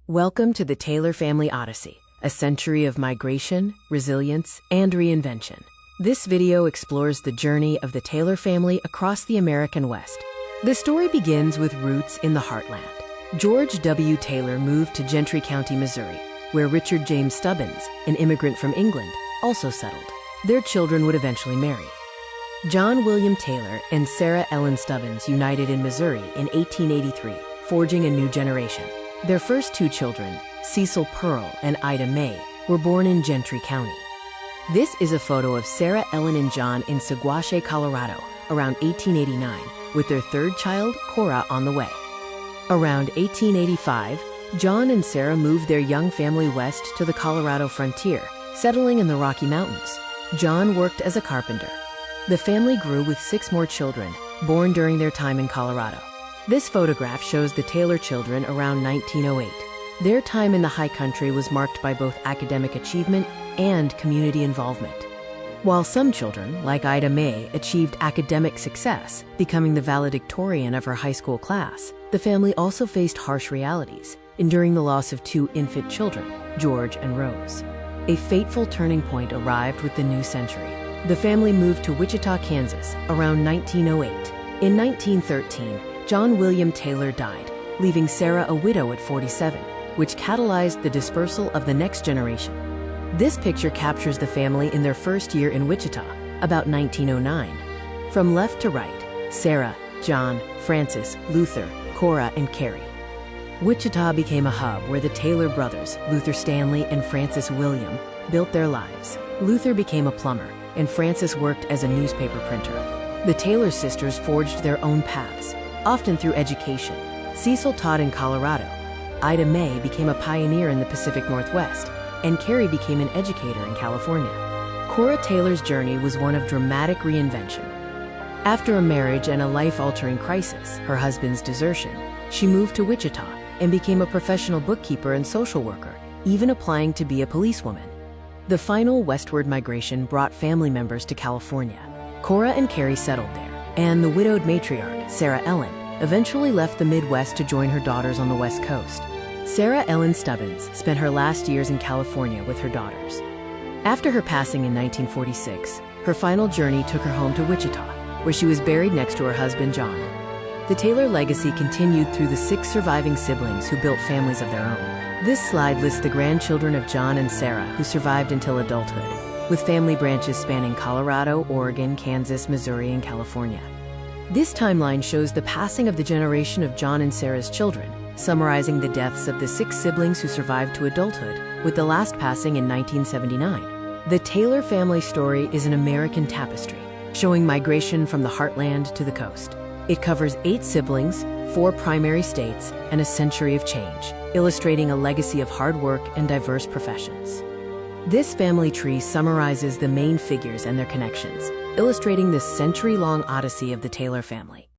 Welcome to the Taylor Family Odyssey, a century of migration, resilience, and reinvention. This video explores the journey of the Taylor family across the American West. The story begins with roots in the heartland. George W. Taylor moved to Gentry County, Missouri, where Richard James Stubbins, an immigrant from England, also settled. Their children would eventually marry. John William Taylor and Sarah Ellen Stubbins united in Missouri in 1883, forging a new generation. Their first two children, Cecil Pearl and Ida May, were born in Gentry County. This is a photo of Sarah Ellen and John in Saguache, Colorado, around 1889, with their third child, Cora, on the way. Around 1885, John and Sarah moved their young family west to the Colorado frontier, settling in the Rocky Mountains. John worked as a carpenter. The family grew with 6 more children, born during their time in Colorado. This photograph shows the Taylor children around 1908. Their time in the high country was marked by both academic achievement and community involvement. While some children, like Ida May, achieved academic success, becoming the valedictorian of her high school class, the family also faced harsh realities, enduring the loss of 2 infant children, George and Rose. A fateful turning point arrived with the new century. The family moved to Wichita, Kansas, around 1908. In 1913, John William Taylor died, leaving Sarah a widow at 47, which catalyzed the dispersal of the next generation. This picture captures the family in their first year in Wichita, about 1909. From left to right, Sarah, John, Francis, Luther, Cora, and Carrie. Wichita became a hub where the Taylor brothers, Luther Stanley and Francis William, built their lives. Luther became a plumber, and Francis worked as a newspaper printer. The Taylor sisters forged their own paths, often through education. Cecil taught in Colorado. Ida May became a pioneer in the Pacific Northwest, and Carrie became an educator in California. Cora Taylor's journey was one of dramatic reinvention. After a marriage and a life-altering crisis, her husband's desertion, she moved to Wichita and became a professional bookkeeper and social worker, even applying to be a policewoman. The final westward migration brought family members to California. Cora and Carrie settled there, and the widowed matriarch, Sarah Ellen, eventually left the Midwest to join her daughters on the West Coast. Sarah Ellen Stubbins spent her last years in California with her daughters. After her passing in 1946, her final journey took her home to Wichita, where she was buried next to her husband, John. The Taylor legacy continued through the 6 surviving siblings who built families of their own. This slide lists the grandchildren of John and Sarah who survived until adulthood, with family branches spanning Colorado, Oregon, Kansas, Missouri, and California. This timeline shows the passing of the generation of John and Sarah's children, summarizing the deaths of the 6 siblings who survived to adulthood, with the last passing in 1979. The Taylor family story is an American tapestry, showing migration from the heartland to the coast. It covers 8 siblings, 4 primary states, and a century of change, illustrating a legacy of hard work and diverse professions. This family tree summarizes the main figures and their connections, illustrating the century-long odyssey of the Taylor family.